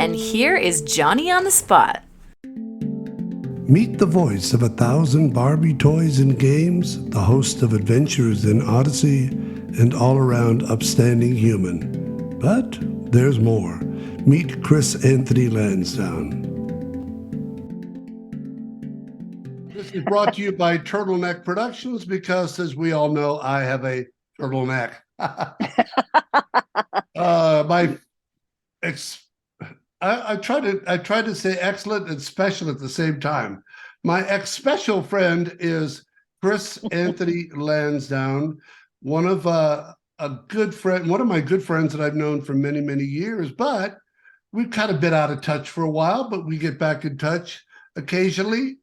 And here is Johnny on the Spot. Meet the voice of 1,000 Barbie toys and games, the host of Adventures in Odyssey, and all-around upstanding human. But there's more. Meet Chris Anthony Lansdowne. This is brought to you by Turtleneck Productions because, as we all know, I have a turtleneck. I try to say excellent and special at the same time. My ex-special friend is Chris Anthony Lansdowne, one of my good friends that I've known for many, many years, but we've kind of been out of touch for a while, but we get back in touch occasionally.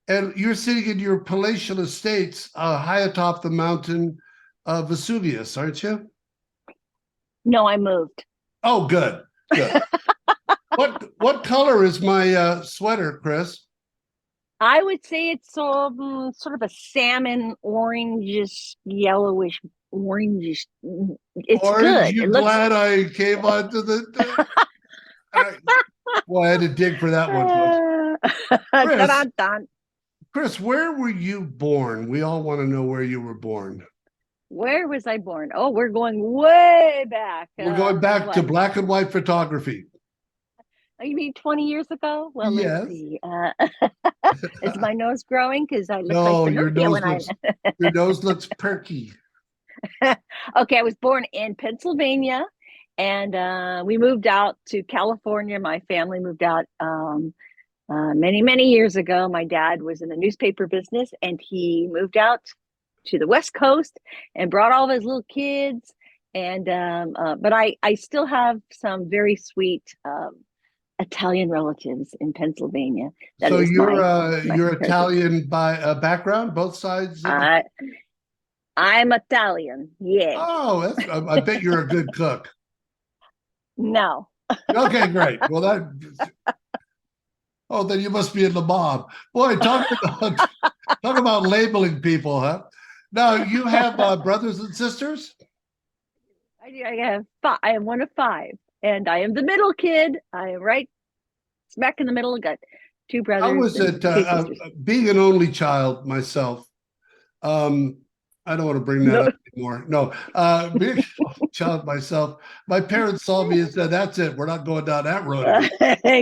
And you're sitting in your palatial estates high atop the mountain of Vesuvius, aren't you? No, I moved. Oh, good. What color is my sweater, Chris? I would say it's sort of a salmon, orangish, yellowish, orangish. It's Orange, good. you glad I came onto the... Well, I had to dig for that one, folks. Chris, where were you born? We all want to know where you were born. Where was I born? Oh, we're going way back. We're going back to black and white photography. Oh, you mean 20 years ago? Well, yes. Let's see. Is my nose growing? Because I look like your nose looks perky. Okay, I was born in Pennsylvania, and we moved out to California. My family moved out many, many years ago. My dad was in the newspaper business, and he moved out to the West Coast and brought all of his little kids. And but I still have some very sweet Italian relatives in Pennsylvania. So you're Italian by background, both sides? I'm Italian, yeah. Oh, I bet you're a good cook. No. Okay, great. Well, then you must be in the mob. Boy, talk about labeling people, huh? Now, you have brothers and sisters? I have five. I am one of five, and I am the middle kid. I am right smack in the middle. I got two brothers. How was it being an only child myself? I don't want to bring that up anymore. No, being an only child myself, my parents saw me and said, "That's it. We're not going down that road."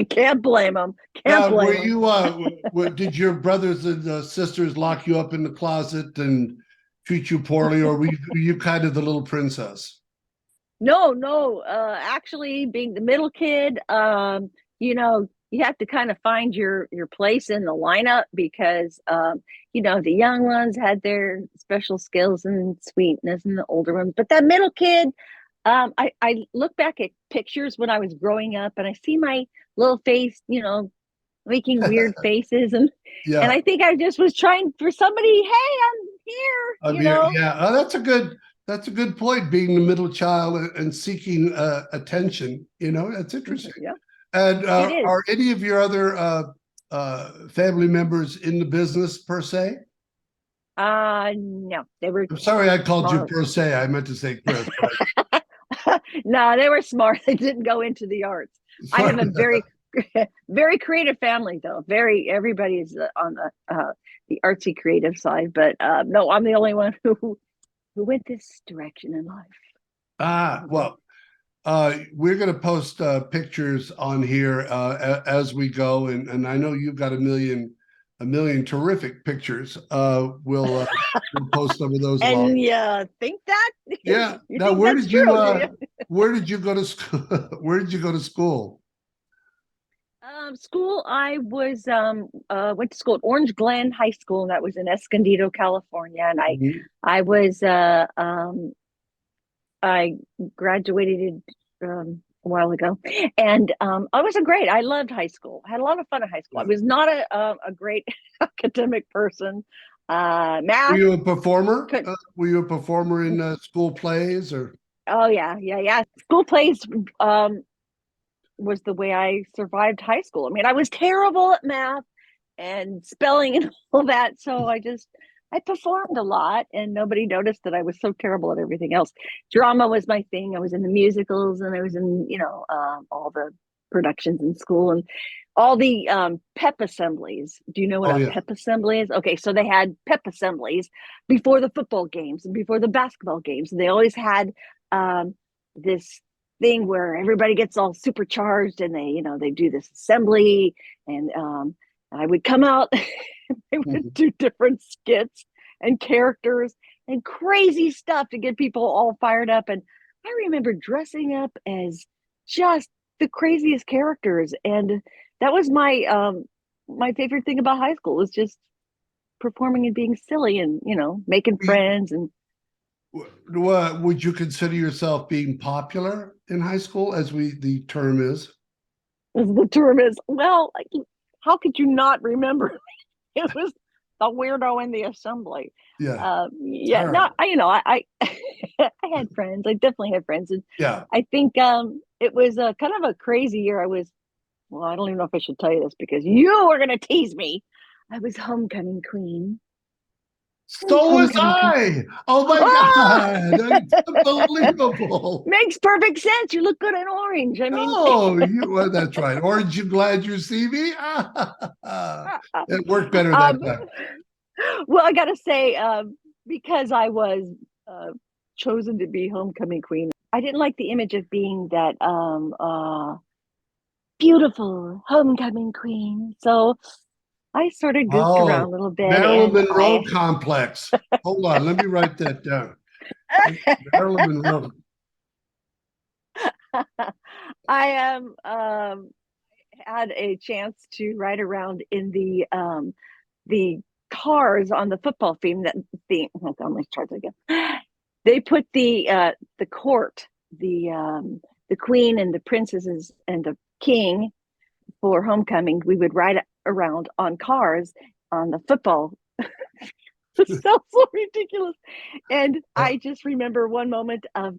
Can't blame them. Were you? Did your brothers and sisters lock you up in the closet and treat you poorly, or were you kind of the little princess? No. Actually, being the middle kid, you have to kind of find your place in the lineup because, the young ones had their special skills and sweetness and the older ones. But that middle kid, I look back at pictures when I was growing up and I see my little face, making weird faces. And I think I just was trying for somebody, hey, I'm here. Yeah. Oh, that's a good point, being the middle child and seeking attention. That's interesting. Yeah. And are any of your other family members in the business per se? No, they were. I'm sorry, I called you per se. I meant to say Chris. No, they were smart. They didn't go into the arts. I have a very, very creative family, though. Everybody is on the artsy creative side, but no, I'm the only one who went this direction in life. Well. We're going to post pictures on here as we go, and I know you've got a million terrific pictures. We'll post some of those. And think that? Yeah. Now, where did you go to school? Where did you go to school? School. I was went to school at Orange Glen High School, and that was in Escondido, California. And I was I graduated a while ago, and I was great. I loved high school. I had a lot of fun at high school. I was not a great academic person. Math. Were you a performer? Were you a performer in school plays or? Oh yeah. School plays was the way I survived high school. I mean, I was terrible at math and spelling and all that, so I performed a lot, and nobody noticed that I was so terrible at everything else. Drama was my thing. I was in the musicals, and I was in, all the productions in school, and all the pep assemblies. Do you know what Oh a yeah. pep assembly is? Okay, so they had pep assemblies before the football games and before the basketball games. And they always had this thing where everybody gets all supercharged, and they do this assembly, and I would come out. They would do different skits and characters and crazy stuff to get people all fired up. And I remember dressing up as just the craziest characters, and that was my favorite thing about high school, was just performing and being silly, and making friends. And Would you consider yourself being popular in high school, as the term is? as the term is, well, how could you not remember? It was the weirdo in the assembly. Yeah. Yeah, All no, right. I I had friends. I definitely had friends, and Yeah. I think it was a kind of a crazy year. Well, I don't even know if I should tell you this because you are going to tease me. I was homecoming queen. So was Homecoming queen. I. Oh my Oh! God. That's unbelievable. Makes perfect sense. You look good in orange. I mean, Well, that's right. Aren't you glad you see me? It worked better that um, time. well, I got to say, because I was chosen to be homecoming queen, I didn't like the image of being that beautiful homecoming queen. So I sort of goofed around Oh, a little bit, Marilyn and Monroe complex. Hold on, let me write that down. Marilyn Monroe. I had a chance to ride around in the cars on the football team. Oh God, let's try that again. They put the court, the queen and the princesses and the king for homecoming. We would ride around on cars on the football. It sounds so ridiculous. And I just remember one moment of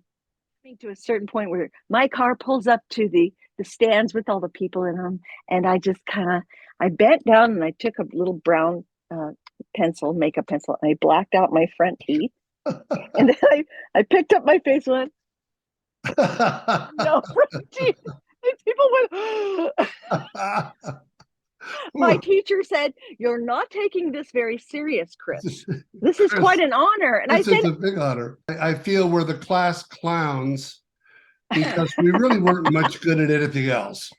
coming to a certain point where my car pulls up to the stands with all the people in them, and I just I bent down and I took a little brown makeup pencil, and I blacked out my front teeth, and then I picked up my face and went, no front teeth. And people went, my teacher said, "You're not taking this very serious, Chris. This is quite Chris, an honor." And I this is said, a big honor. I feel we're the class clowns because we really weren't much good at anything else.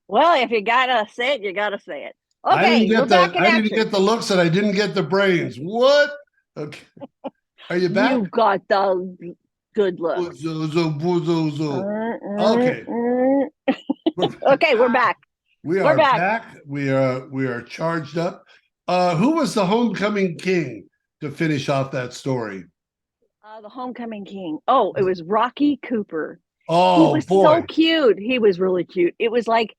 well, if you gotta say it, you gotta say it. I didn't Okay, we're get back in I didn't action. get the looks and I didn't get the brains. What? Okay. Are you back? You got the good looks. Okay. Okay, we're back. We We're are back. back. We are charged up. Who was the homecoming king to finish off that story? The homecoming king. Oh, it was Rocky Cooper. He Oh was so boy. cute. He was really cute. It was like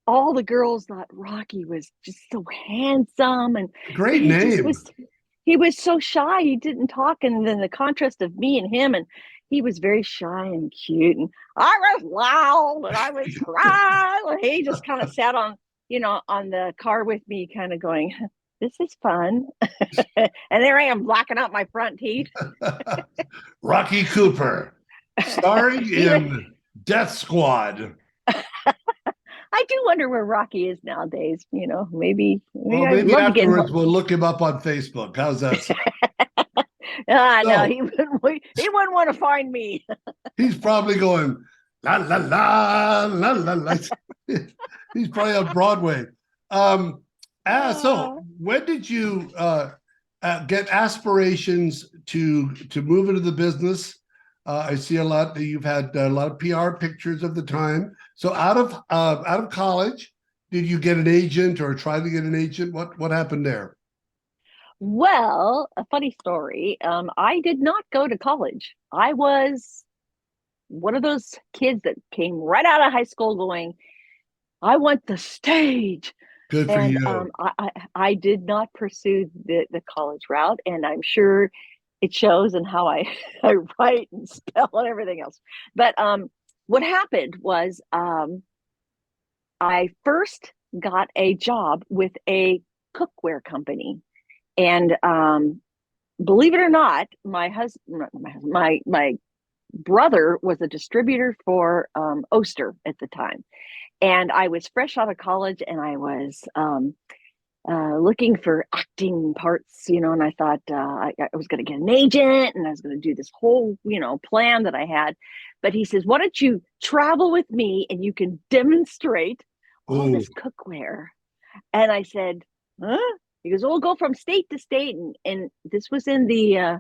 all the girls thought Rocky was just so handsome, and Great he just name. was he was so shy. He didn't talk, and then the contrast of me and him, and he was very shy and cute, and I was loud and I was crying. And he just kind of sat on the car with me, kind of going, "This is fun." And there I am blacking out my front teeth. Rocky Cooper, starring Even in Death Squad. I do wonder where Rocky is nowadays. Maybe Well, I'd maybe love to get afterwards him. we'll look him up on Facebook. How's that? No, So he wouldn't want to find me. he's probably going la la la la la la. He's probably on Broadway. So when did you get aspirations to move into the business? I see a lot. You've had a lot of PR pictures of the time. So out of college, did you get an agent or try to get an agent? What happened there? Well, a funny story. I did not go to college. I was one of those kids that came right out of high school going, "I want the stage." Good for And you. I did not pursue the college route, and I'm sure it shows in how I I write and spell and everything else. But what happened was I first got a job with a cookware company, and believe it or not, my husband, my brother was a distributor for Oster at the time. And I was fresh out of college, and I was looking for acting parts, and I thought I was going to get an agent, and I was going to do this whole, plan that I had. But he says, why don't you travel with me and you can demonstrate all Ooh. this cookware? And I said, huh? He goes, we'll go from state to state. And this was in the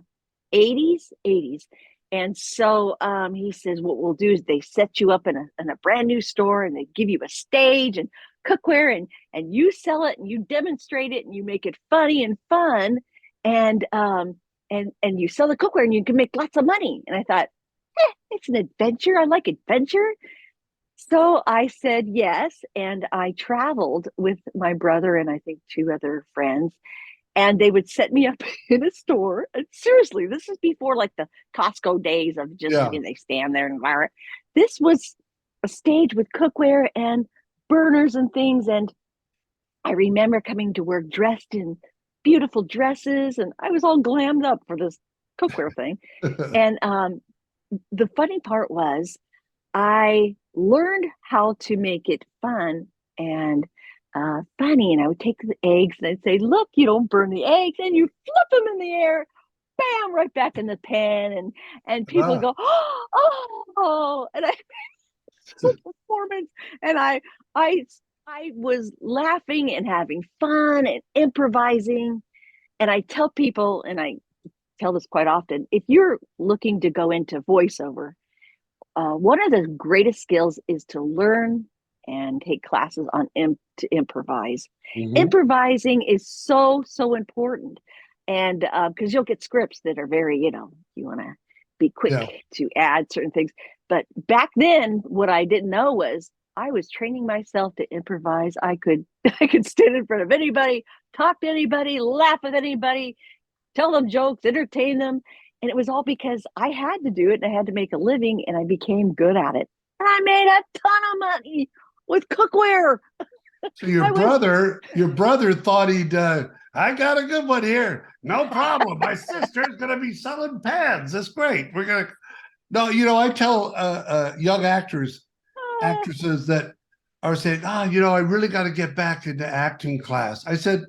80s. And so he says, what we'll do is they set you up in a brand new store, and they give you a stage and cookware, and you sell it and you demonstrate it and you make it funny and fun. And you sell the cookware and you can make lots of money. And I thought, it's an adventure. I like adventure. So I said yes. And I traveled with my brother and I think two other friends. And they would set me up in a store. And seriously, this is before like the Costco days of just, Yeah. they stand there and wire it. This was a stage with cookware and burners and things. And I remember coming to work dressed in beautiful dresses, and I was all glammed up for this cookware thing. And the funny part was I learned how to make it fun and funny. And I would take the eggs and I'd say, look, you don't burn the eggs, and you flip them in the air, bam, right back in the pan. And people go, oh, and I performance, and I was laughing and having fun and improvising. And I tell people, and I tell this quite often, if you're looking to go into voiceover, one of the greatest skills is to learn and take classes on to improvise. Mhm. Improvising is so important, and because you'll get scripts that are very, you want to be quick Yeah. to add certain things. But back then, what I didn't know was I was training myself to improvise. I could stand in front of anybody, talk to anybody, laugh with anybody, tell them jokes, entertain them. And it was all because I had to do it and I had to make a living, and I became good at it. And I made a ton of money with cookware. So your I was brother thought I got a good one here. No problem. My sister's going to be selling pans. That's great. We're going to, no, I tell young actresses that are saying, I really got to get back into acting class. I said,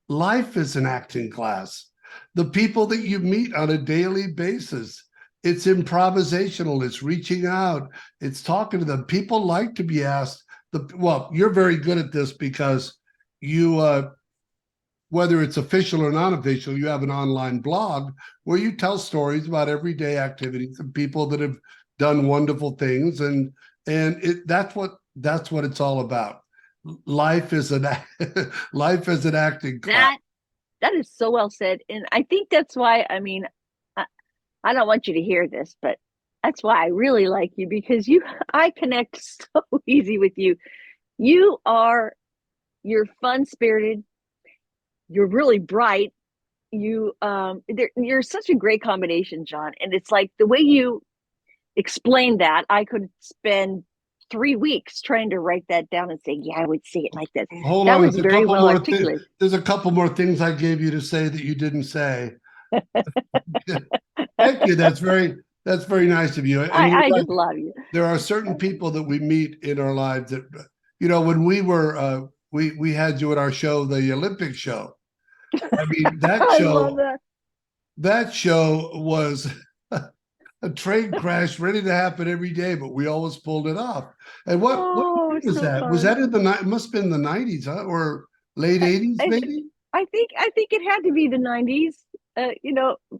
life is an acting class. The people that you meet on a daily basis, it's improvisational, it's reaching out, it's talking to them. People like to be asked. Well, you're very good at this because you, whether it's official or non-official, you have an online blog where you tell stories about everyday activities and people that have done wonderful things, and that's what it's all about. Life is an acting class. That is so well said. And I think that's why, I don't want you to hear this, but that's why I really like you, because I connect so easy with you. You're fun spirited. You're really bright. You're such a great combination, John. And it's like the way you explain that, I could spend 3 weeks trying to write that down and say, yeah, I would say it like this. Hold that on, was very well articulated. There's a couple more things I gave you to say that you didn't say. Thank you. That's very nice of you. And I just love you. There are certain people that we meet in our lives that, when we were, we had you at our show, the Olympic show. I mean, I love that show was a train crash ready to happen every day, but we always pulled it off. And what was that? Fun. Was that in it must have been the 90s, huh? Or late 80s, maybe? I think it had to be the 90s.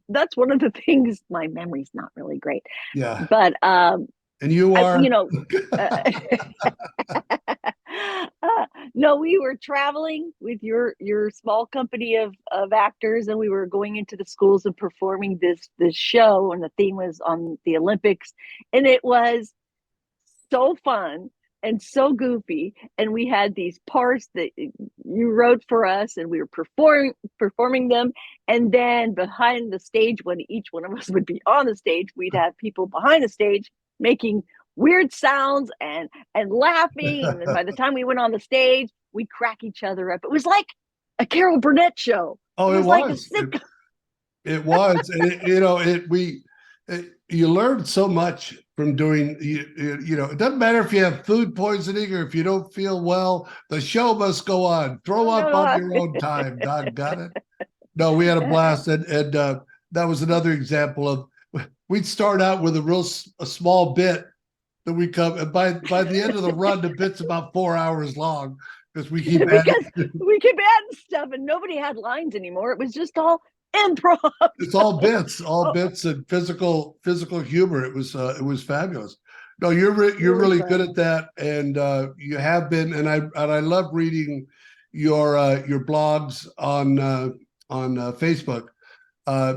That's one of the things. My memory's not really great. Yeah. But and you are, no, we were traveling with your small company of actors, and we were going into the schools and performing this show, and the theme was on the Olympics, and it was so fun and so goofy. And we had these parts that you wrote for us, and we were performing them. And then behind the stage, when each one of us would be on the stage, we'd have people behind the stage making weird sounds and laughing. And then by the time we went on the stage, we'd crack each other up. It was like a Carol Burnett show. Oh, it was. It was. And you learn so much from doing, you know, it doesn't matter if you have food poisoning or if you don't feel well, the show must go on. Throw up on your own time. Doggone it. No, we had a blast. And that was another example of, we'd start out with a small bit that we come, and by the end of the run, the bit's about 4 hours long because we keep adding. We keep adding stuff and nobody had lines anymore. It was just all improv. It's all bits and physical humor. It was fabulous. No, you're really good at that, and you have been. And I love reading your blogs on Facebook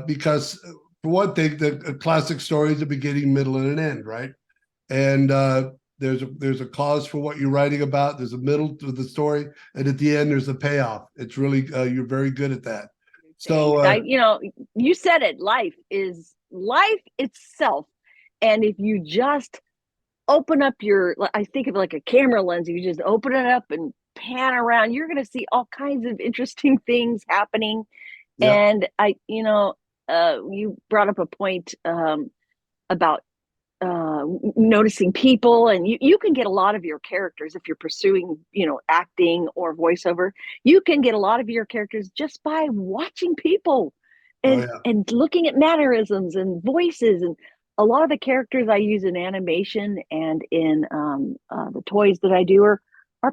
because for one thing, the classic story is a beginning, middle, and an end, right? And there's a cause for what you're writing about. There's a middle to the story, and at the end, there's a payoff. It's really you're very good at that. So you said it. Life is life itself, and if you just open up I think of it like a camera lens. You just open it up and pan around. You're going to see all kinds of interesting things happening. Yeah. And you brought up a point about noticing people, and you can get a lot of your characters if you're pursuing acting or voiceover. You can get a lot of your characters just by watching people and looking at mannerisms and voices. And a lot of the characters I use in animation and in the toys that I do are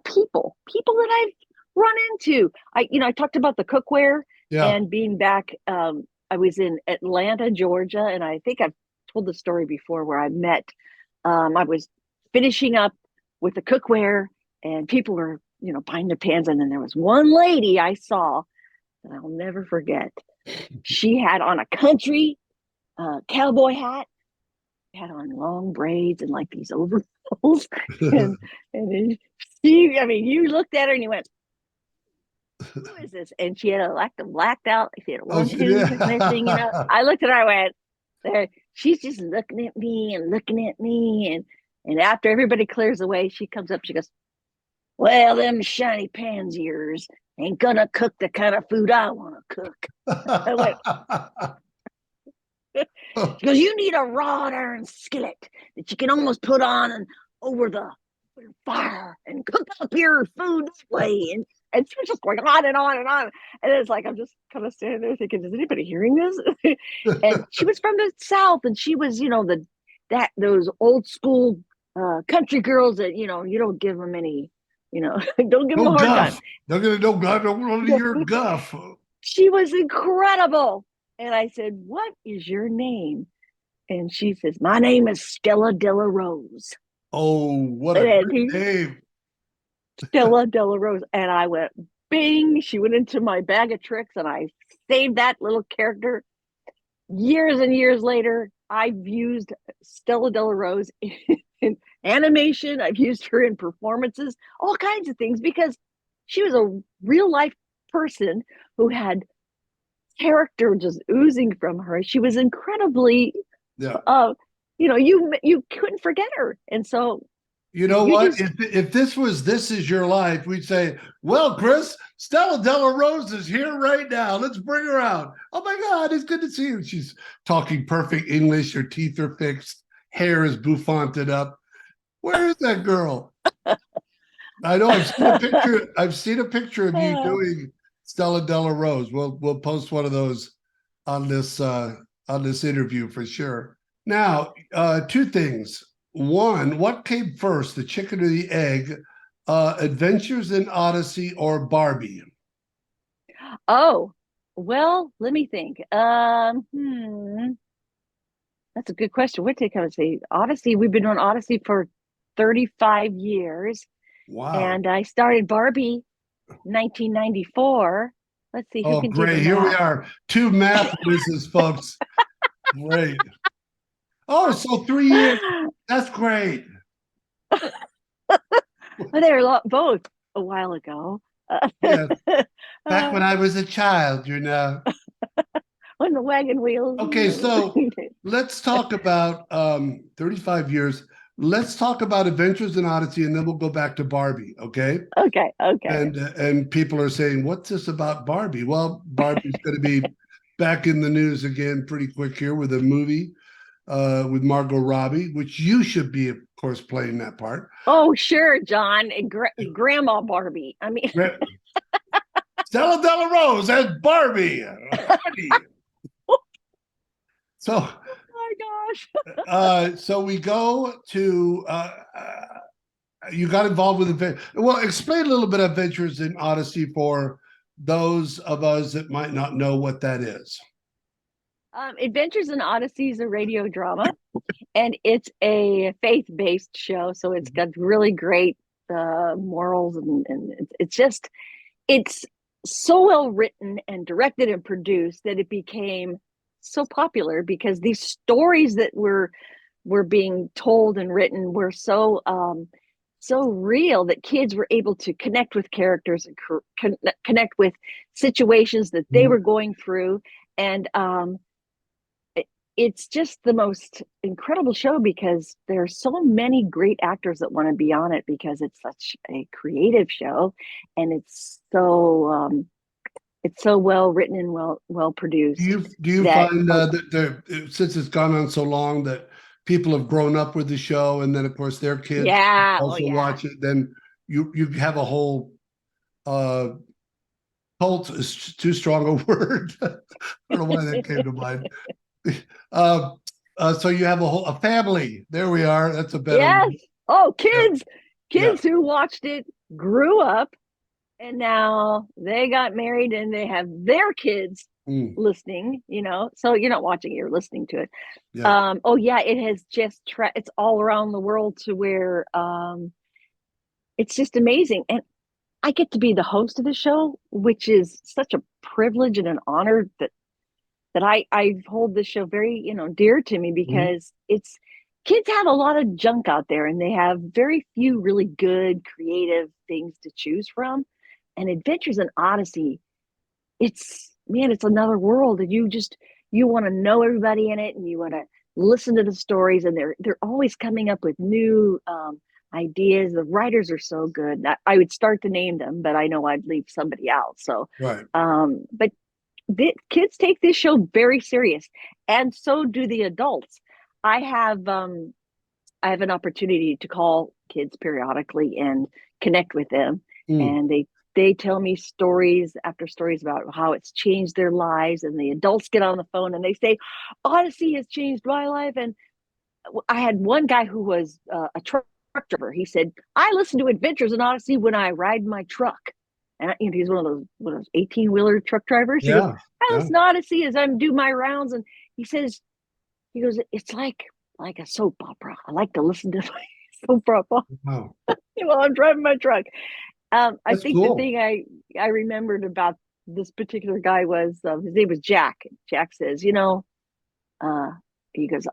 people that I've run into. I talked about the cookware and being back. I was in Atlanta, Georgia, and I think I've told the story before where I met. I was finishing up with the cookware, and people were, buying their pans. And then there was one lady I saw that I'll never forget. She had on a country cowboy hat, had on long braids and like these overalls. and then you looked at her and you went, who is this? And she had a blacked out. She had one tooth missing. I looked at her. I went, there. She's just looking at me, and after everybody clears away, she comes up. She goes, "Well, them shiny pans of yours ain't gonna cook the kind of food I want to cook." I went, she goes, "You need a wrought iron skillet that you can almost put on and over the fire and cook up your food that way." And she was just going on and on and on. And it's like, I'm just kind of standing there thinking, is anybody hearing this? And she was from the South, and she was, those old school country girls that, you don't give them any, don't give them a hard time. Don't want to hear guff. She was incredible. And I said, "What is your name?" And she says, "My name is Stella Della Rose." Oh, what a great name. Stella Della Rose. And I went, bing. She went into my bag of tricks, and I saved that little character. Years and years later, I've used Stella Della Rose in animation. I've used her in performances, all kinds of things, because she was a real life person who had character just oozing from her. She was incredibly, you couldn't forget her. And so, you know what? If this was This Is Your Life, we'd say, "Well, Chris, Stella Della Rose is here right now. Let's bring her out. Oh my God, it's good to see you." She's talking perfect English. Her teeth are fixed. Hair is bouffanted up. Where is that girl? I know. I've seen a picture of you doing Stella Della Rose. We'll post one of those on this interview for sure. Now, two things. One, what came first, the chicken or the egg? Adventures in Odyssey or Barbie? Oh, well, let me think. That's a good question. What did I say? Odyssey. We've been doing Odyssey for 35 years. Wow. And I started Barbie 1994. Let's see who can do great. Here we are. Two math whizzes, folks. Great. Oh, so 3 years. That's great. Well, they were both a while ago. Yes. Back when I was a child, On the wagon wheels. Okay, so let's talk about 35 years. Let's talk about Adventures in Odyssey, and then we'll go back to Barbie, okay? Okay. And people are saying, "What's this about Barbie?" Well, Barbie's going to be back in the news again pretty quick here with a movie. with Margot Robbie, which you should be, of course, playing that part. Oh, sure, John. Grandma Barbie. I mean, Stella Della Rose as Barbie. So, oh my gosh. so we go to. You got involved with it. Well, explain a little bit of Adventures in Odyssey for those of us that might not know what that is. Adventures in Odyssey is a radio drama, and it's a faith-based show. So it's got really great morals, and it's so well written and directed and produced that it became so popular because these stories that were being told and written were so real that kids were able to connect with characters and connect with situations that they were going through. And it's just the most incredible show because there are so many great actors that want to be on it because it's such a creative show, and it's so well written and well produced. Do you find that since it's gone on so long that people have grown up with the show, and then of course their kids also watch it? Then you have a whole cult is too strong a word. I don't know why that came to mind. So you have a family. There we are. That's a better. Yes. Oh, kids who watched it grew up, and now they got married and they have their kids listening. So you're not watching it, you're listening to it. It has just it's all around the world to where it's just amazing. And I get to be the host of the show, which is such a privilege and an honor that I hold this show very, dear to me because it's kids have a lot of junk out there and they have very few really good creative things to choose from. And Adventures in Odyssey, it's another world, and you want to know everybody in it, and you want to listen to the stories, and they're always coming up with new ideas. The writers are so good. I would start to name them, but I know I'd leave somebody out. So, right. But the kids take this show very serious, and so do the adults. I have an opportunity to call kids periodically and connect with them, and they tell me stories after stories about how it's changed their lives, and the adults get on the phone and they say, Odyssey has changed my life. And I had one guy who was a truck driver. He said, I listen to Adventures in Odyssey when I ride my truck. And he's one of those 18-wheeler truck drivers. He goes, I listen to Odyssey as I do my rounds. And he goes, it's like a soap opera. I like to listen to my soap opera while I'm driving my truck. I think cool. The thing I remembered about this particular guy was his name was Jack. Jack says, he goes,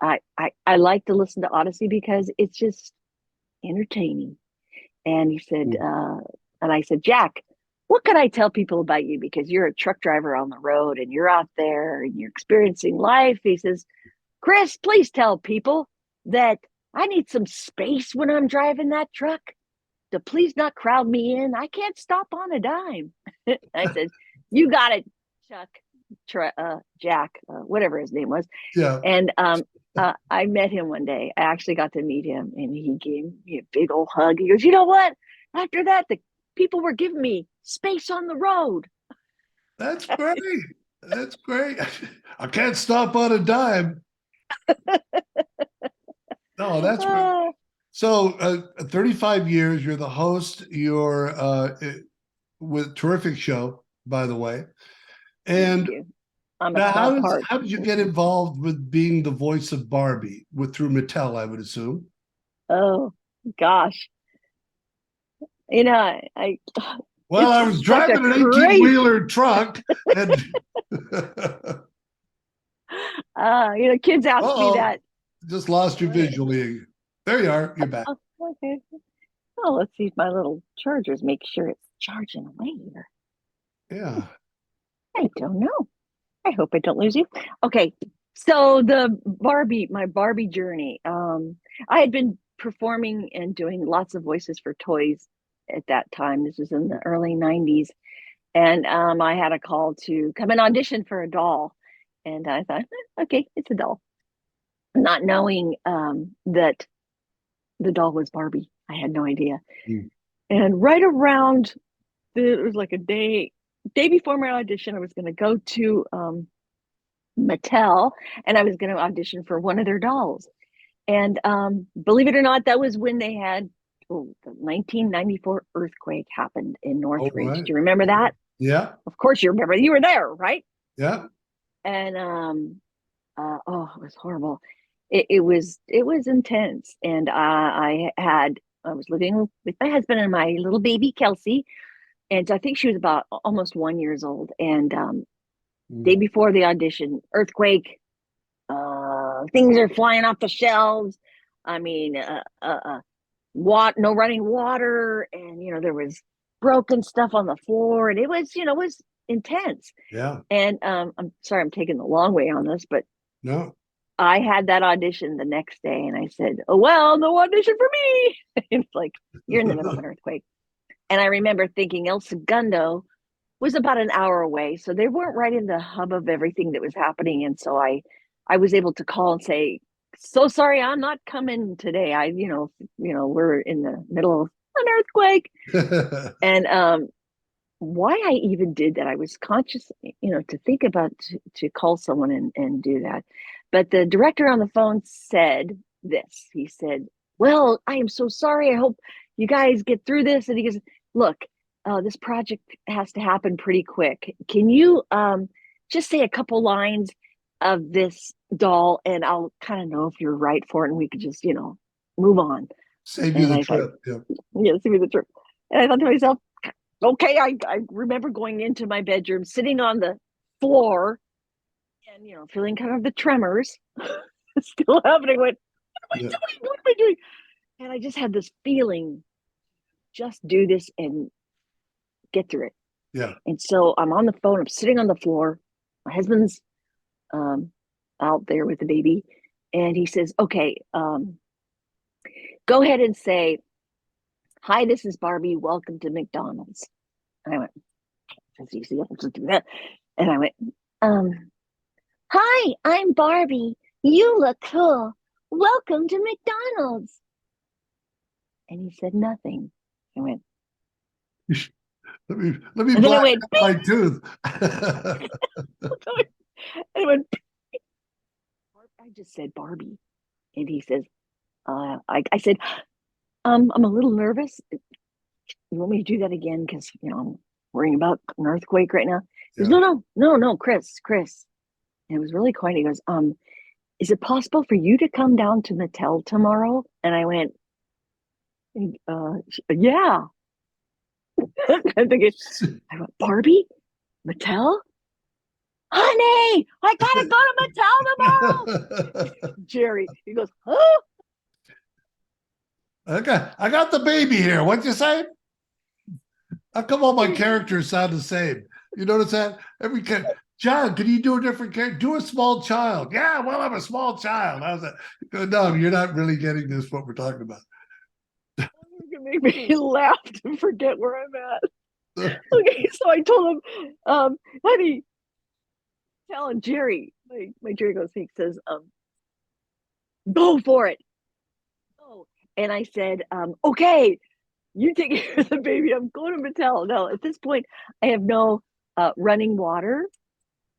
I like to listen to Odyssey because it's just entertaining. And he said, and I said, Jack, what can I tell people about you? Because you're a truck driver on the road and you're out there and you're experiencing life. He says, Chris, please tell people that I need some space when I'm driving that truck. To please not crowd me in. I can't stop on a dime. I said, you got it, Jack, whatever his name was. Yeah. And I met him one day. I actually got to meet him, and he gave me a big old hug. He goes, you know what? After that, the people were giving me space on the road. That's great. That's great. I can't stop on a dime. No, that's great. So 35 years, you're the host, you're with terrific show, by the way. And how did you get involved with being the voice of Barbie through Mattel, I would assume? Oh, gosh. I was driving an 18-wheeler truck and kids ask me that. Just lost you visually. There you are. You're back. Oh, okay. Oh, let's see if my little chargers make sure it's charging away here. Yeah. I don't know. I hope I don't lose you. Okay. So my Barbie journey. I had been performing and doing lots of voices for toys at that time. This was in the early 90s. And I had a call to come and audition for a doll. And I thought, okay, it's a doll. not knowing that the doll was Barbie. I had no idea. Mm. And right around it was like a day before my audition, I was going to go to Mattel, and I was going to audition for one of their dolls. And believe it or not, that was when they had the 1994 earthquake happened in All Northridge. right. Do you remember that? Yeah. Of course you remember. You were there, right? Yeah. And oh, it was horrible. It was intense. And I was living with my husband and my little baby Kelsey, and I think she was about almost 1 years old. And day Mm. before the audition, earthquake, things are flying off the shelves. I mean, no running water, and there was broken stuff on the floor, and it was intense. Yeah. And I'm sorry, I'm taking the long way on this, but No. I had that audition the next day, and I said, "Oh well, no audition for me." It's like you're in the middle of an earthquake, and I remember thinking El Segundo was about an hour away, so they weren't right in the hub of everything that was happening, and so I was able to call and say, "So sorry, I'm not coming today. We're in the middle of an earthquake." And why I even did that, I was conscious, to think about to call someone and do that. But the director on the phone said this. He said, "Well, I am so sorry. I hope you guys get through this." And he goes, "Look, this project has to happen pretty quick. Can you just say a couple lines of this doll, and I'll kind of know if you're right for it, and we could just, move on." Save you And the I thought, trip. Yeah. yeah, see me the truth. And I thought to myself, okay, I remember going into my bedroom, sitting on the floor, and feeling kind of the tremors still happening. What am I Yeah. doing? What am I doing? And I just had this feeling, just do this and get through it. Yeah. And so I'm on the phone. I'm sitting on the floor. My husband's um, out there with the baby, and he says, "Okay, go ahead and say, 'Hi, this is Barbie. Welcome to McDonald's.'" And I went, "That's easy. I'll just do that." And I went, um, "Hi, I'm Barbie. You look cool. Welcome to McDonald's." And he said nothing. I went, Let me and then I black went, out my tooth. and I went, I just said Barbie. And he says, I said, I'm a little nervous. You want me to do that again? Because, I'm worrying about an earthquake right now. He goes, Yeah. no, Chris. And it was really quiet. He goes, is it possible for you to come down to Mattel tomorrow? And I went, yeah. I'm thinking, I went, Barbie? Mattel? Honey, I gotta go to Mattel tomorrow. Jerry, he goes, "Oh." Okay, I got the baby here. What'd you say? How come all my characters sound the same? You notice that? Every character. John, can you do a different character? Do a small child. Yeah, well, I'm a small child. How's that? No, you're not really getting this, what we're talking about. You're gonna make me laugh and forget where I'm at. Okay, so I told him, honey, telling Jerry, my Jerry goes, he says, go for it. Oh, and I said, okay, you take care of the baby. I'm going to Mattel. No, at this point, I have no running water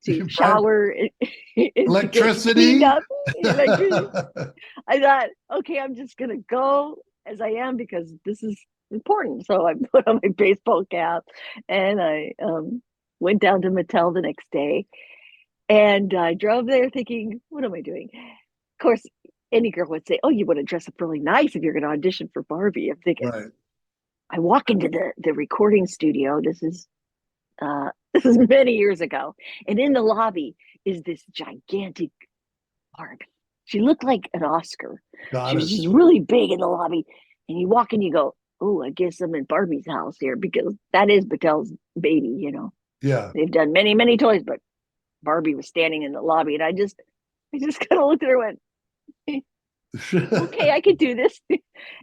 to Right? shower and to get cleaned Electricity. up. Electricity. I thought, okay, I'm just gonna go as I am because this is important. So I put on my baseball cap and I went down to Mattel the next day, and I drove there thinking, what am I doing? Of course, any girl would say, "Oh, you want to dress up really nice if you're going to audition for Barbie." I'm thinking, Right. I walk into the recording studio. This is many years ago, and in the lobby is this gigantic Barbie. She looked like an Oscar. She Got was it. just really big in the lobby. And you walk in, you go, "Oh, I guess I'm in Barbie's house here," because that is Mattel's baby. Yeah. They've done many, many toys, but Barbie was standing in the lobby, and I just kind of looked at her and went, "Okay, I could do this."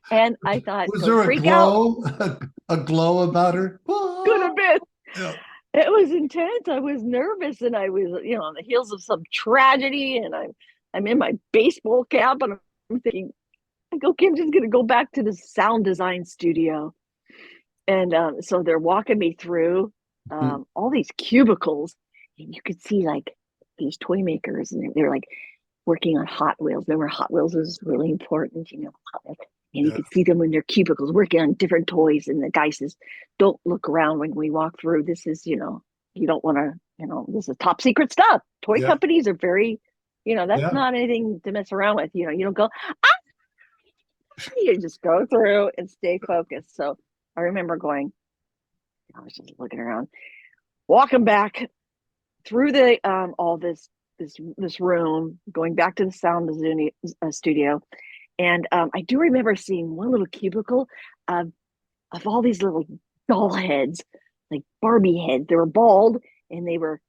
And I thought, Was "Don't there a freak out." glow? A glow about her? Could have been. Yeah. It was intense. I was nervous, and I was, on the heels of some tragedy, and I'm I'm in my baseball cap, and I'm thinking, like, okay, I'm just gonna go back to the sound design studio. And so they're walking me through all these cubicles, and you could see like these toy makers, and they're like working on Hot Wheels. Remember, Hot Wheels was really important, you know. And you Yeah. could see them in their cubicles working on different toys. And the guy says, "Don't look around when we walk through. This is, you know, you don't want to, you know, this is top secret stuff. Toy Yeah. companies are very, you know, that's Yeah. not anything to mess around with. You know, you don't go, ah, you just go through and stay focused." So I remember going, I was just looking around, walking back through the all this room, going back to the sound studio, and I do remember seeing one little cubicle of all these little doll heads, like Barbie heads. They were bald, and they were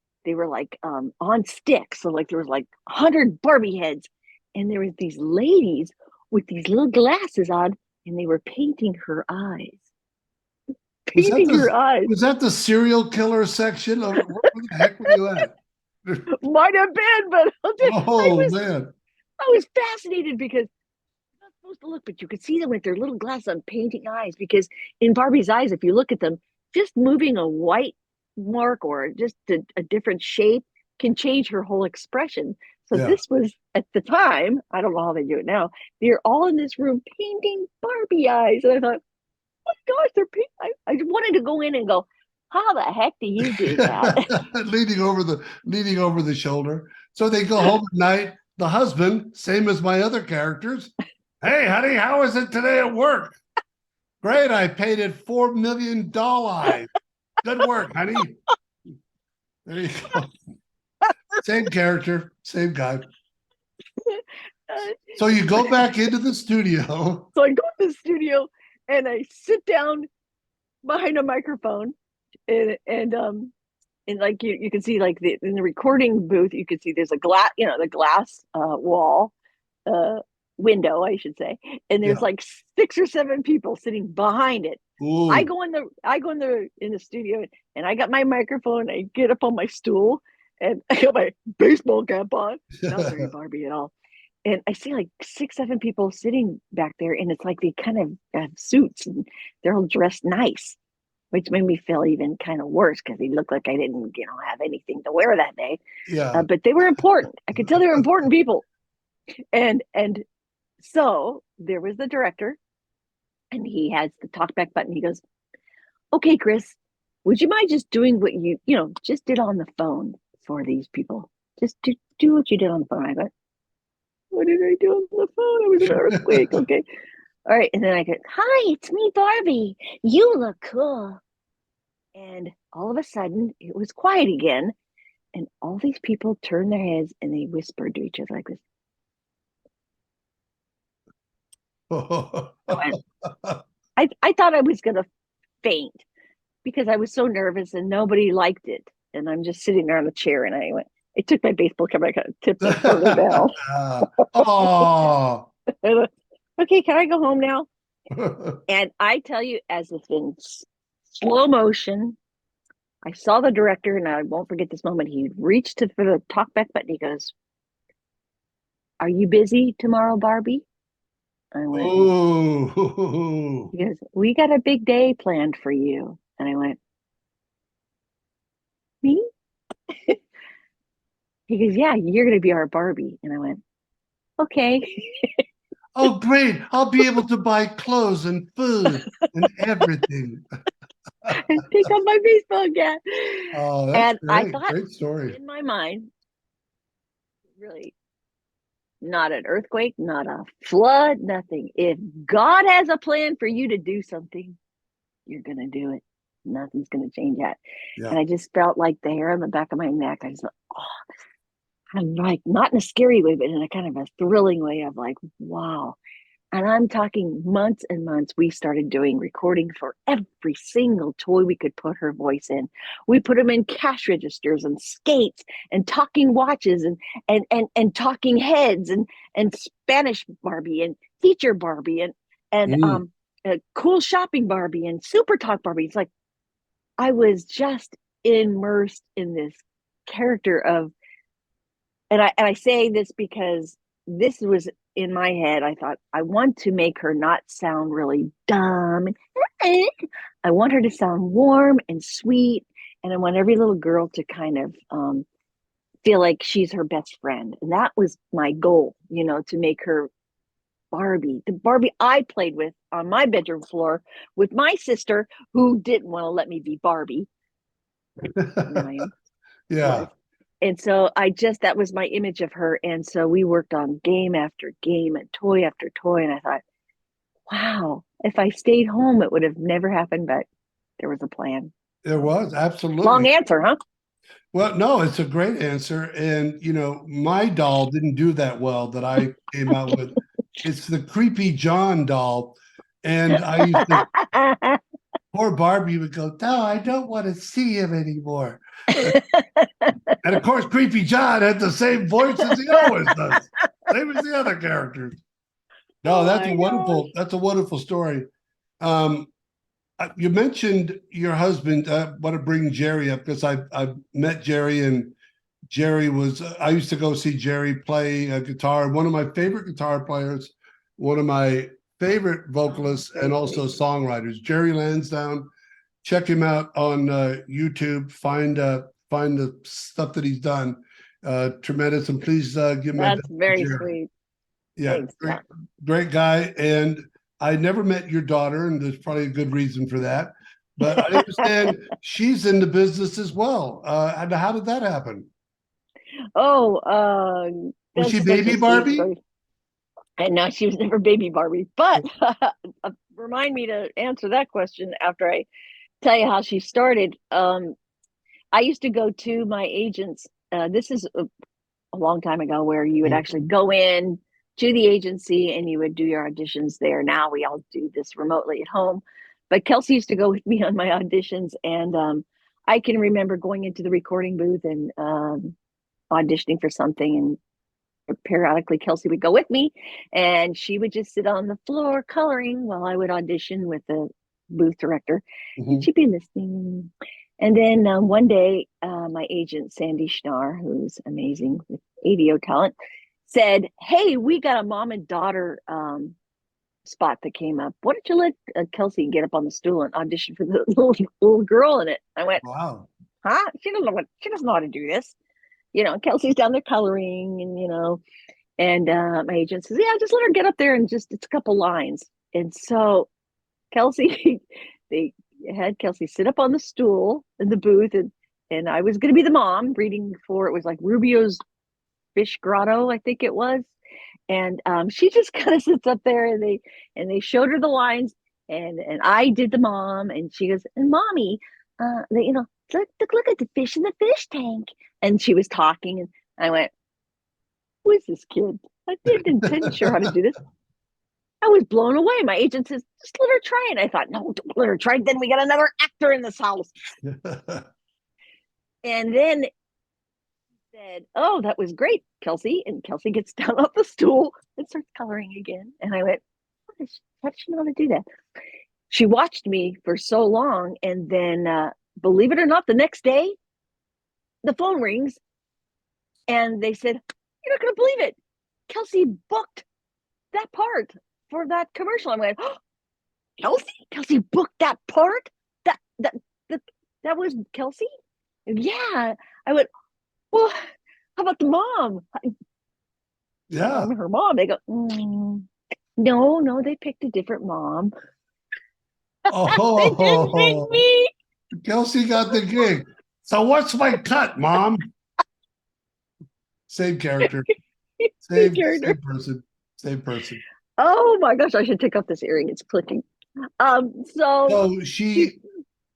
like on sticks. So like there was like 100 Barbie heads, and there was these ladies with these little glasses on, and they were painting her eyes, Was that painting her the eyes. serial killer section? Or where the heck were you at? Might have been, but I Oh was man. I was fascinated because you're not supposed to look, but you could see them with their little glasses on, painting eyes. Because in Barbie's eyes, if you look at them, just moving a white mark or just a different shape can change her whole expression. So Yeah. this was at the time. I don't know how they do it now. They're all in this room painting Barbie eyes, and I thought, oh my gosh, they're painting. I wanted to go in and go, how the heck do you do that? Leaning over the shoulder. So they go home at night. The husband, same as my other characters. Hey, honey, how is it today at work? Great, I painted $4 million. Good work, honey. There you go. Same character, same guy. So you go back into the studio. So I go to the studio and I sit down behind a microphone, and like you can see like in the recording booth, you can see there's a glass, you know, the glass wall, uh window, I should say, and there's Yeah. like 6 or 7 people sitting behind it. I Ooh. go in the studio, and I got my microphone. I get up on my stool, and I got my baseball cap on, not very Barbie at all. And I see like 6, 7 people sitting back there, and it's like they kind of have suits, and they're all dressed nice, which made me feel even kind of worse because they looked like I didn't, you know, have anything to wear that day. Yeah. But they were important. I could tell they were important people. And so there was the director, and he has the talkback button. He goes, "Okay, Chris, would you mind just doing what you know, just did on the phone for these people? Just do what you did on the phone." I go, "What did I do on the phone? I was in an earthquake." Okay. All right. And then I go, "Hi, it's me, Barbie. You look cool." And all of a sudden, it was quiet again. And all these people turned their heads and they whispered to each other like this. I thought I was going to faint because I was so nervous and nobody liked it. And I'm just sitting there on the chair, and I went, I took my baseball cap, I kind of tipped it further down. Oh. Okay, can I go home now? And I tell you, as it's in slow motion, I saw the director, and I won't forget this moment. He reached for the talkback button. He goes, "Are you busy tomorrow, Barbie?" I went, Oh. he goes, "We got a big day planned for you." And I went, "Me?" He goes, "Yeah, you're going to be our Barbie." And I went, "Okay." Oh, great. I'll be able to buy clothes and food and everything. And take off my baseball cap. Oh, that's And I great. thought Great story. in my mind, really, not an earthquake, not a flood, nothing. If God has a plan for you to do something, you're going to do it. Nothing's going to change that. Yeah. And I just felt like the hair on the back of my neck. I just, oh, I'm like, not in a scary way, but in a kind of a thrilling way of like, wow. And I'm talking months and months. We started doing recording for every single toy we could put her voice in. We put them in cash registers and skates and talking watches and talking heads and Spanish Barbie and teacher Barbie and Mm. cool shopping Barbie and super talk Barbie. It's like I was just immersed in this character of and I say this because this was in my head. I thought I want to make her not sound really dumb. I want her to sound warm and sweet, and I want every little girl to kind of feel like she's her best friend. And that was my goal, to make her Barbie, the Barbie I played with on my bedroom floor with my sister, who didn't want to let me be Barbie, my Yeah. wife. And so that was my image of her. And so we worked on game after game and toy after toy. And I thought, wow, if I stayed home, it would have never happened, but there was a plan. There was Long absolutely. answer, huh? Well, no, it's a great answer. And, my doll didn't do that well that I came out with. It's the Creepy John doll. And I used to, poor Barbie would go, no, I don't want to see him anymore. And of course, Creepy John had the same voice as he always does. Same as the other characters. No, Oh my gosh. that's a wonderful story. Um, you mentioned your husband. I want to bring Jerry up because I met Jerry, and Jerry was. I used to go see Jerry play guitar. One of my favorite guitar players, one of my favorite vocalists, and also Great. songwriters. Jerry Lansdowne. Check him out on YouTube. Find the stuff that he's done. Tremendous, and please give my That's best to very Jerry. sweet. Yeah, Thanks, great, John. great guy. And I never met your daughter, and there's probably a good reason for that. But I understand she's in the business as well. And how did that happen? Oh, Was she that's such a baby sweet Barbie? story. And no, she was never baby Barbie. But remind me to answer that question after I tell you how she started. I used to go to my agents. This is a long time ago where you would actually go in to the agency and you would do your auditions there. Now we all do this remotely at home. But Kelsey used to go with me on my auditions. And I can remember going into the recording booth and auditioning for something. And periodically, Kelsey would go with me and she would just sit on the floor coloring while I would audition with the booth director. And Mhm. she'd be listening. And then one day, my agent, Sandy Schnarr, who's amazing with ADO talent, said, "Hey, we got a mom and daughter spot that came up. Why don't you let Kelsey get up on the stool and audition for the little girl in it?" I went, Wow. "Huh? She doesn't know how to do this." Kelsey's down there coloring, and my agent says, "Yeah, just let her get up there and it's a couple lines." And so Kelsey, they had Kelsey sit up on the stool in the booth, and I was going to be the mom reading for it was like Rubio's Fish Grotto, I think it was, and she just kind of sits up there, and they showed her the lines, and I did the mom, and she goes, "And mommy, look at the fish in the fish tank," and she was talking, and I went, "Who is this kid? I didn't sure how to do this." I was blown away. My agent says, "Just let her try it." I thought, no, don't let her try it. Then we got another actor in this house. And then he said, "Oh, that was great, Kelsey." And Kelsey gets down off the stool and starts coloring again. And I went, how does she know how to do that? She watched me for so long. And then, believe it or not, the next day, the phone rings and they said, "You're not going to believe it. Kelsey booked that part for that commercial." I went, "Oh, Kelsey booked that part? That that that that was Kelsey?" "Yeah." I went, "Well, how about the mom?" Yeah. I'm her mom. They go, no, they picked a different mom. They didn't pick Oh, me. Kelsey got the gig. So what's my cut, Mom? Same character, Same same character. person, same person. Oh my gosh, I should take off this earring. It's clicking. So So she,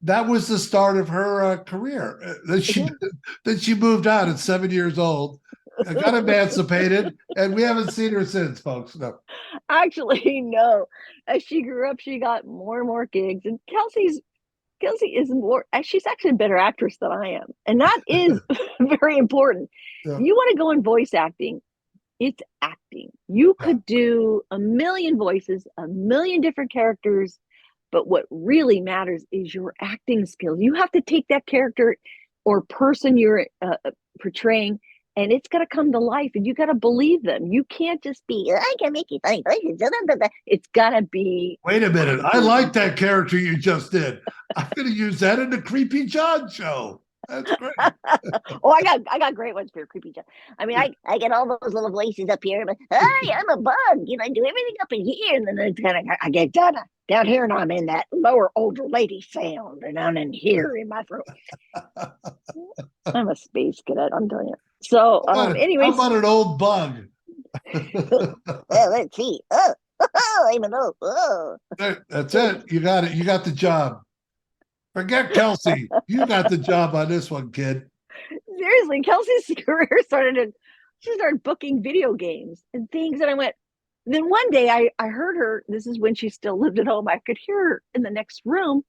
that was the start of her career. yeah. Then she moved out at 7 years old, got emancipated, and we haven't seen her since, folks. No. Actually, no. As she grew up, she got more and more gigs, and Kelsey is more. She's actually a better actress than I am, and that is very important. Yeah. You want to go in voice acting, it's acting. You Yeah. could do a million voices, a million different characters, but what really matters is your acting skills. You have to take that character or person you're portraying and it's got to come to life, and you got to believe them. You can't just be, I can make you funny. It's got to be. Wait a minute. I like that character you just did. I'm going to use that in the Creepy John show. That's great. Oh, I got great ones for Creepy John. I mean, I get all those little voices up here, but hey, I'm a bug. I do everything up in here, and then it's kind of I get down here, and I'm in that lower older lady sound, and I'm in here in my throat. I'm a space cadet. I'm telling you. So, How anyways, about an old bug? let's see. I'm an old. Oh. That's it. You got it. You got the job. Forget Kelsey. You got the job on this one, kid. Seriously, Kelsey's career she started booking video games and things. And I went, then one day I heard her, this is when she still lived at home. I could hear her in the next room,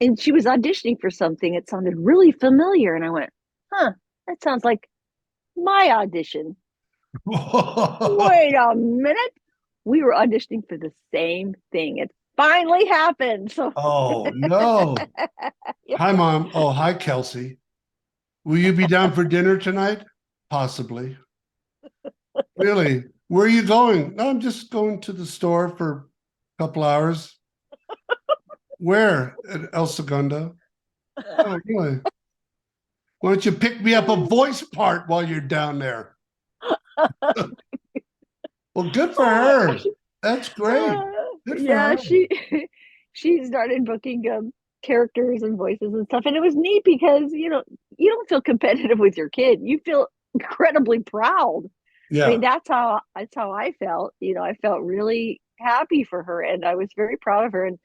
and she was auditioning for something. It sounded really familiar. And I went, huh, that sounds like my audition. Wait a minute. We were auditioning for the same thing. It finally happened. So Oh, no. yeah. Hi, Mom. Oh, hi, Kelsey. Will you be down for dinner tonight? Possibly. Really? Where are you going? No, I'm just going to the store for a couple hours. Where? At El Segundo. Oh, really? Why don't you pick me up a voice part while you're down there? Well, good for her. That's great. Good for Yeah, her. she started booking characters and voices and stuff, and it was neat because you don't feel competitive with your kid. You feel incredibly proud. I mean, Yeah. that's how I felt. I felt really happy for her, and I was very proud of her. And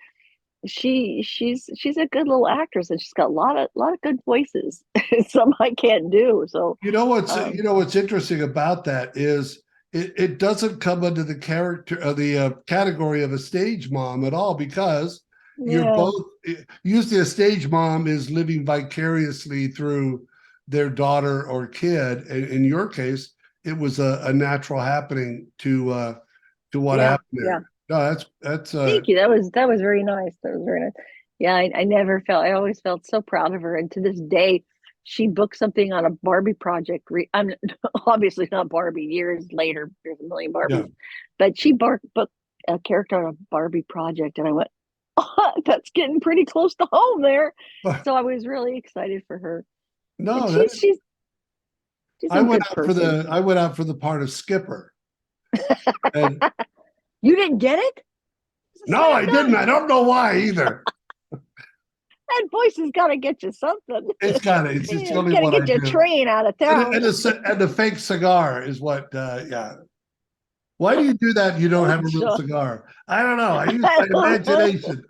she's a good little actress, and she's got a lot of good voices. Some I can't do. So What's interesting about that is it doesn't come under the character of the category of a stage mom at all, because you're yeah, both usually a stage mom is living vicariously through their daughter or kid. In your case, it was a natural happening to what yeah, happened yeah. there. No, that's Thank you. That was very nice. That was very nice. Yeah, I always felt so proud of her. And to this day, she booked something on a Barbie project. I'm obviously not Barbie. Years later, there's a million yeah. Barbies, but she booked a character on a Barbie project, and I went, oh, that's getting pretty close to home there. So I was really excited for her. And No, she's a good person. I went out for the part of Skipper. And You didn't get it? no, I didn't. I don't know why either. That voice has got to get you something. It's the only Got to one I get you a do. train out of town. And the fake cigar is what, yeah. Why do you do that? You don't have a real cigar. I don't know. I use my imagination.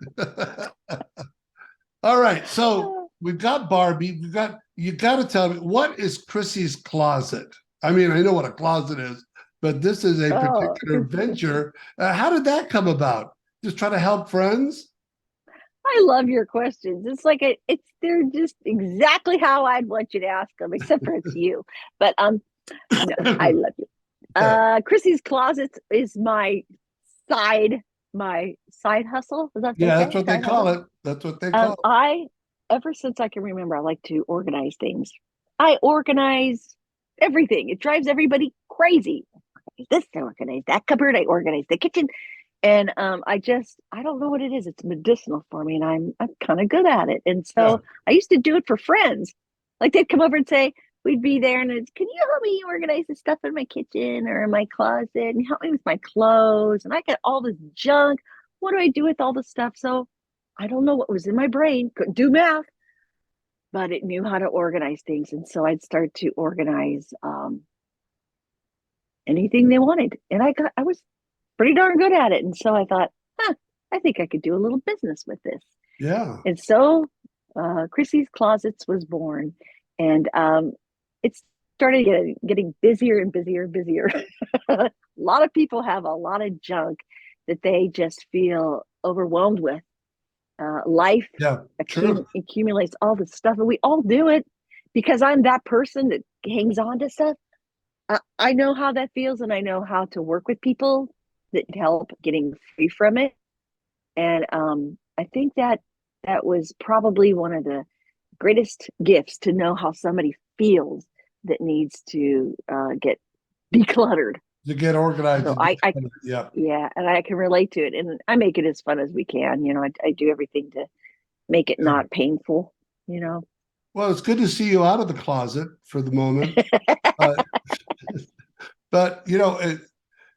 All right. So we've got Barbie. You got to tell me, what is Chrissy's closet? I mean, I know what a closet is, but this is a particular venture. How did that come about? Just try to help friends? I love your questions. It's like they're just exactly how I'd want you to ask them, except for it's you. But no, I love you. Chrissy's closet is my side hustle. Is that yeah? That's what they call it. That's what they call it. Ever since I can remember, I like to organize things. I organize everything. It drives everybody crazy. This I organize that cupboard. I organize the kitchen. And I don't know what it is. It's medicinal for me, and I'm kind of good at it. And so I used to do it for friends. Like they'd come over and say, we'd be there, and it's, can you help me organize the stuff in my kitchen or in my closet, and help me with my clothes? And I got all this junk. What do I do with all this stuff? So I don't know what was in my brain. Couldn't do math, but it knew how to organize things. And so I'd start to organize anything they wanted, and I was pretty darn good at it. And so I thought, I think I could do a little business with this. Yeah. And so Chrissy's Closets was born, and it started getting busier and busier and busier. A lot of people have a lot of junk that they just feel overwhelmed with. Life accumulates all this stuff, and we all do it because I'm that person that hangs on to stuff. I know how that feels, and I know how to work with people that help getting free from it. And I think that was probably one of the greatest gifts, to know how somebody feels that needs to get decluttered. To get organized. So And yeah. yeah, and I can relate to it, and I make it as fun as we can. I do everything to make it not painful. You know. Well, it's good to see you out of the closet for the moment. Uh, but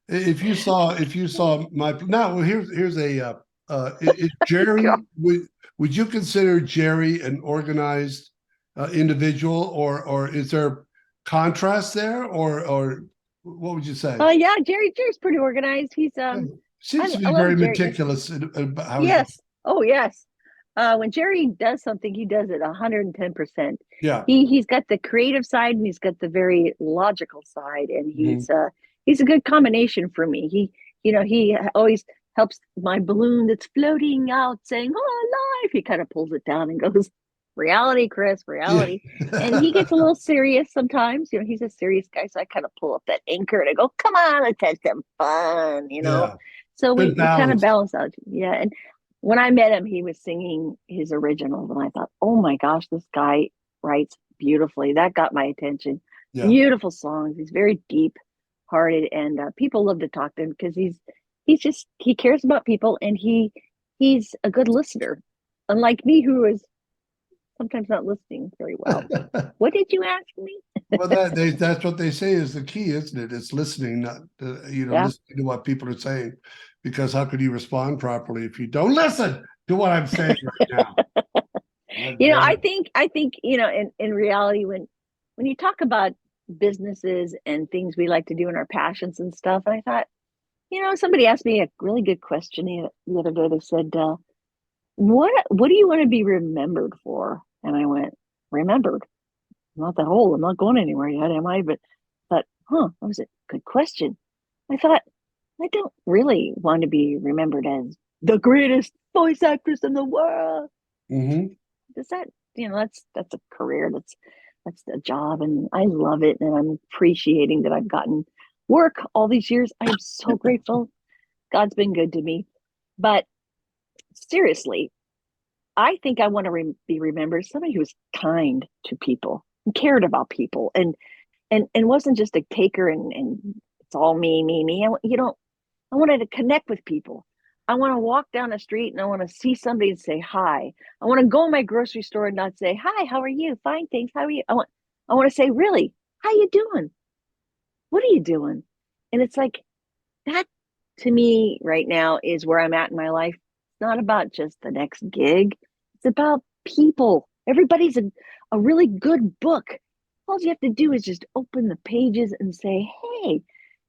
if you saw my now, well, here's a is God. Jerry, would you consider Jerry an organized individual, or is there contrast there, or what would you say? Yeah, Jerry's pretty organized. He's Seems to I be love very Jerry. meticulous in how he. Yes. Oh, yes. When Jerry does something, he does it 110%. Yeah. He's got the creative side and he's got the very logical side, and Mhm. he's a good combination for me. He always helps my balloon that's floating out saying, "Oh, alive." He kind of pulls it down and goes, "Reality, Chris, Yeah. reality." And he gets a little serious sometimes. He's a serious guy, so I kind of pull up that anchor and I go, "Come on, let's have some fun." Yeah. So Good we kind of balance. balance out. Yeah. And when I met him, he was singing his originals, and I thought, oh my gosh, this guy writes beautifully. That got my attention. Yeah. Beautiful songs. He's very deep hearted, and people love to talk to him because he cares about people, and he's a good listener, unlike me, who is sometimes not listening very well. What did you ask me? Well, that's what they say is the key, isn't it? It's listening, not Yeah. listening to what people are saying, because how could you respond properly if you don't listen to what I'm saying right now? I think in reality, when you talk about businesses and things we like to do in our passions and stuff, and I thought, somebody asked me a really good question the other day. They said, what do you want to be remembered for? And I went, remembered? I'm not that old. I'm not going anywhere yet, am I? But that was a good question. I thought, I don't really want to be remembered as the greatest voice actress in the world. Mhm. Does that, that's a career, that's a job, and I love it, and I'm appreciating that I've gotten work all these years. I am so grateful. God's been good to me. But seriously, I think I want to be remembered as somebody who was kind to people and cared about people, and wasn't just a taker, and it's all me, me, me. I wanted to connect with people. I want to walk down the street and I want to see somebody and say hi. I want to go in my grocery store and not say, "Hi, how are you? Fine, thanks. How are you?" I want to say, "Really? How you doing? What are you doing?" And it's like that, to me right now, is where I'm at in my life. It's not about just the next gig. It's about people. Everybody's a really good book. All you have to do is just open the pages and say, "Hey,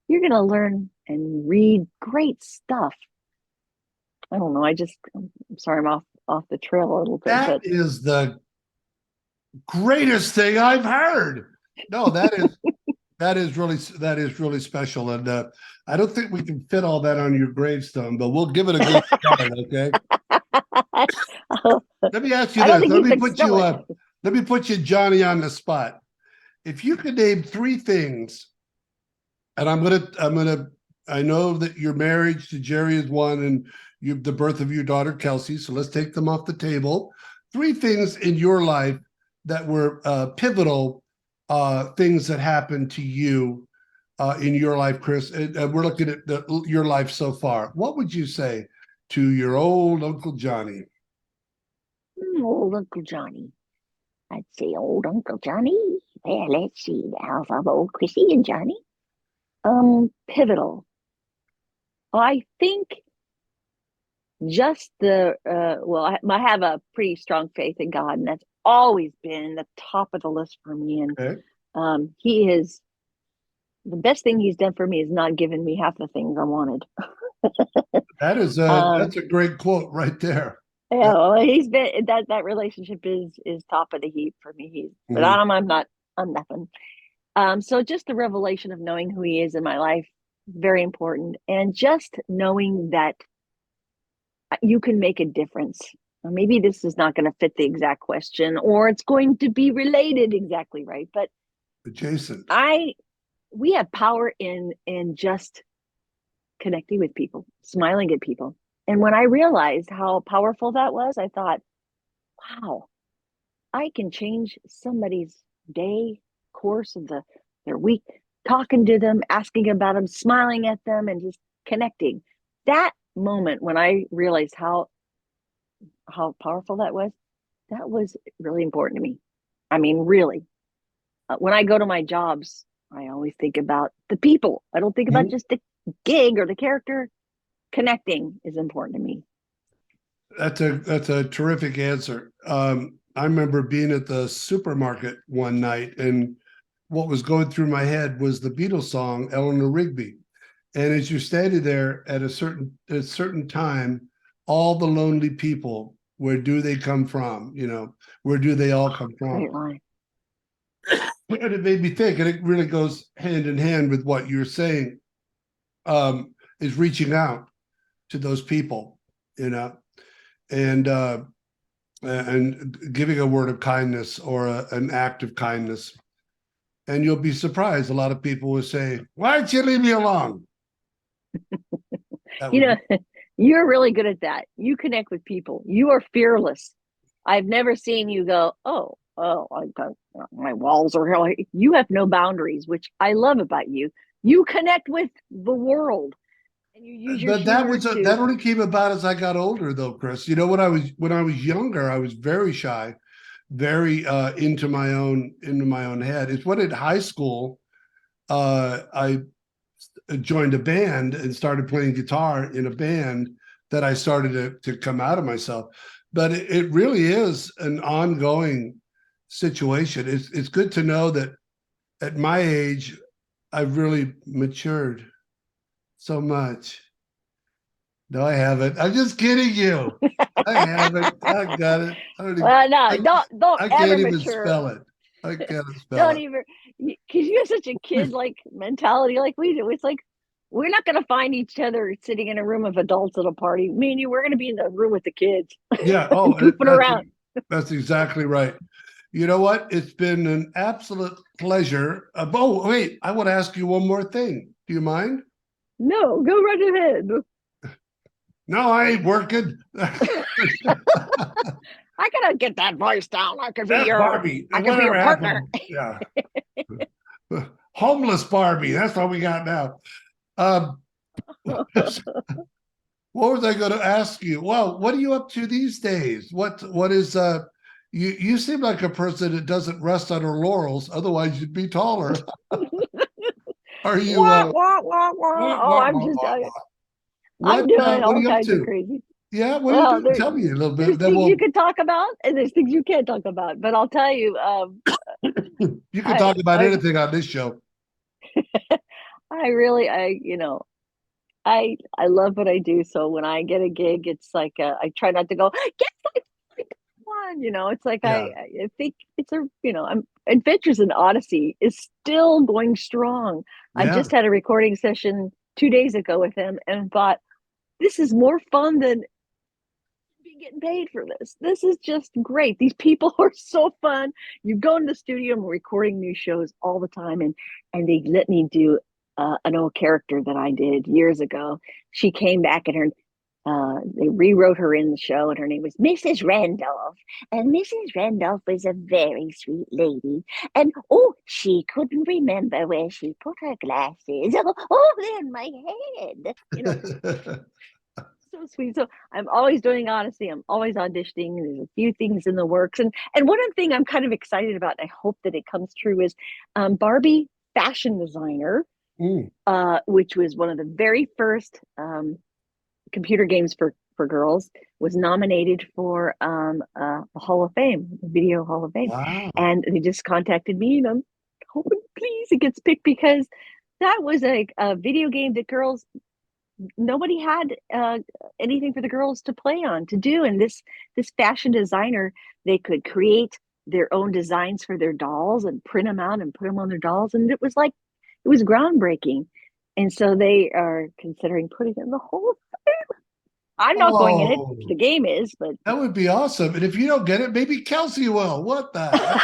you're going to learn and read great stuff." I don't know. I'm sorry, I'm off the trail a little bit, That but is the greatest thing I've heard. No, that is really special, and I don't think we can fit all that on your gravestone, but we'll give it a good start. Okay. I Let me ask you don't this. think you could spell it. Let me put you, Johnny, on the spot. If you could name three things, and I know that your marriage to Jerry is one, and the birth of your daughter Kelsey. So let's take them off the table. Three things in your life that were pivotal, things that happened to you in your life, Chris. And we're looking at your life so far. What would you say to your old Uncle Johnny? Old Uncle Johnny. I'd say old Uncle Johnny. Well, let's see now from old Chrissy and Johnny. Pivotal. I think just I have a pretty strong faith in God, and that's always been the top of the list for me. And Okay. he is the best thing he's done for me is not given me half the things I wanted. That's a great quote right there. Yeah, well, he's been that relationship is top of the heap for me. Mhm. I'm nothing. So just the revelation of knowing who he is in my life, very important, and just knowing that you can make a difference. Maybe this is not going to fit the exact question, or it's going to be related exactly right, but Adjacent. we have power in just connecting with people, smiling at people. And when I realized how powerful that was, I thought, wow, I can change somebody's day course of their week, talking to them, asking about them, smiling at them, and just connecting. That moment when I realized how powerful that was really important to me. I mean, really. When I go to my jobs, I always think about the people. I don't think about just the gig or the character. Connecting is important to me. That's a terrific answer. I remember being at the supermarket one night, and what was going through my head was the Beatles song Eleanor Rigby. And as you're standing there at a certain time, all the lonely people, where do they come from? You know, where do they all come from? Great line. And it made me think, and it really goes hand in hand with what you're saying, is reaching out to those people, you know, and giving a word of kindness or an act of kindness. And you'll be surprised. A lot of people will say, "Why don't you leave me alone?" You know, you're really good at that. You connect with people. You are fearless. I've never seen you go, oh, I got my walls are hell. You have no boundaries, which I love about you. You connect with the world, and you use your But that humor that only came about as I got older, though, Chris. You know, when I was younger, I was very shy, very into my own head. It's when in high school, I joined a band and started playing guitar in a band that I started to come out of myself. But it really is an ongoing situation. It's good to know that at my age, I've really matured so much. No, I haven't. I'm just kidding you. I haven't. I got it. I don't even, no, don't I ever can't even mature. spell it. I can't spell Don't it. even, because you have such a kid like mentality like we do. It's like we're not going to find each other sitting in a room of adults at a party. Me and you, we're going to be in the room with the kids. Yeah. Oh, goofing around. That's exactly right. You know what? It's been an absolute pleasure. Oh, wait, I want to ask you one more thing. Do you mind? No, go right ahead. No, I ain't working. I gotta get that voice down. I could be That's your Barbie. I could be your Whatever partner. happened? Yeah. Homeless Barbie. That's what we got now. What was I going to ask you? Well, what are you up to these days? What is you seem like a person that doesn't rest on her laurels, otherwise you'd be taller. Are you Oh, I'm doing what are all you up kinds of to? crazy. Yeah, what are you Well, doing? Tell me a little there's bit. Then things you can talk about, and there's things you can't talk about. But I'll tell you, you can talk about I anything on this show. I love what I do. So when I get a gig, it's like I try not to go get one. It's like Yeah. I think it's I'm Adventures in Odyssey is still going strong. I Yeah. just had a recording session 2 days ago with him and thought this is more fun than getting paid for this. This is just great. These people are so fun. You go in the studio and we're recording new shows all the time, and they let me do an old character that I did years ago. She came back and they rewrote her in the show, and her name was Mrs. Randolph. And Mrs. Randolph was a very sweet lady. And she couldn't remember where she put her glasses. Oh, in my head. So sweet. So I'm always doing Odyssey. I'm always auditioning. There's a few things in the works. And one thing I'm kind of excited about, and I hope that it comes true, is Barbie fashion designer, which was one of the very first computer games for girls, was nominated for the Hall of Fame, the Video Hall of Fame. Wow. And they just contacted me, and I'm hoping, please, it gets picked, because that was a video game that nobody had anything for the girls to play on, to do. And this fashion designer, they could create their own designs for their dolls and print them out and put them on their dolls. And it was groundbreaking. And so they are considering putting it in the Hall of Fame. I'm not going in it. The game is, but that would be awesome. And if you don't get it, maybe Kelsey will. What the heck?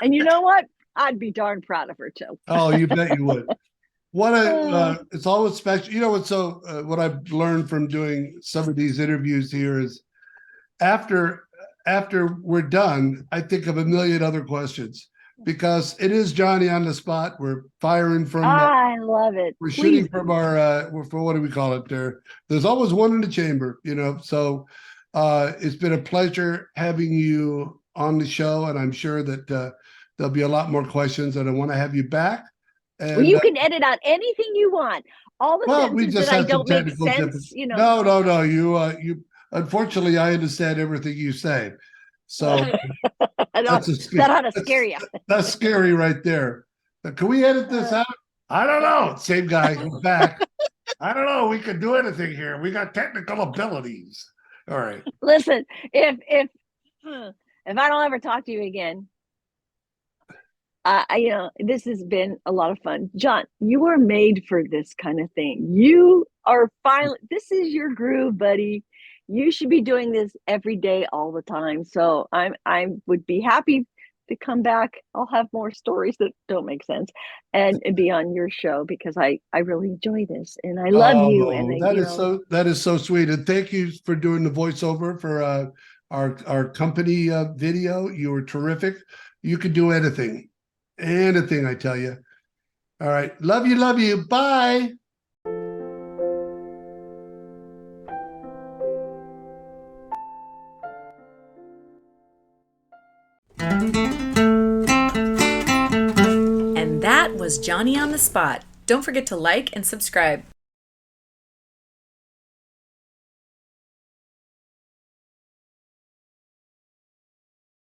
And you know what? I'd be darn proud of her too. Oh, you bet you would. It's always special. You know what? What I've learned from doing some of these interviews here is after after we're done, I think of a million other questions because it is Johnny on the spot. We're firing from, I love it. we're Please shooting from our, for what do we call it there? There's always one in the chamber, you know. So it's been a pleasure having you on the show, and I'm sure that there'll be a lot more questions, and I want to have you back. well, And you can edit out anything you want. All the well, we sentences just that I had some don't make technical sense, differences. you know. No. You. Unfortunately, I understand everything you say. So that's a That ought to scare you. that's scary right there. Can we edit this out? I don't know. Same guy. He's back. I don't know. We can do anything here. We got technical abilities. All right. Listen, if I don't ever talk to you again, this has been a lot of fun. John, you are made for this kind of thing. You are finally, this is your groove, buddy. You should be doing this every day, all the time. So I would be happy to come back. I'll have more stories that don't make sense and be on your show because I really enjoy this and I love you. And That is so sweet. And thank you for doing the voiceover for our company video. You were terrific. You could do anything. Anything, I tell you. All right. Love you. Bye. And that was Johnny on the Spot. Don't forget to like and subscribe.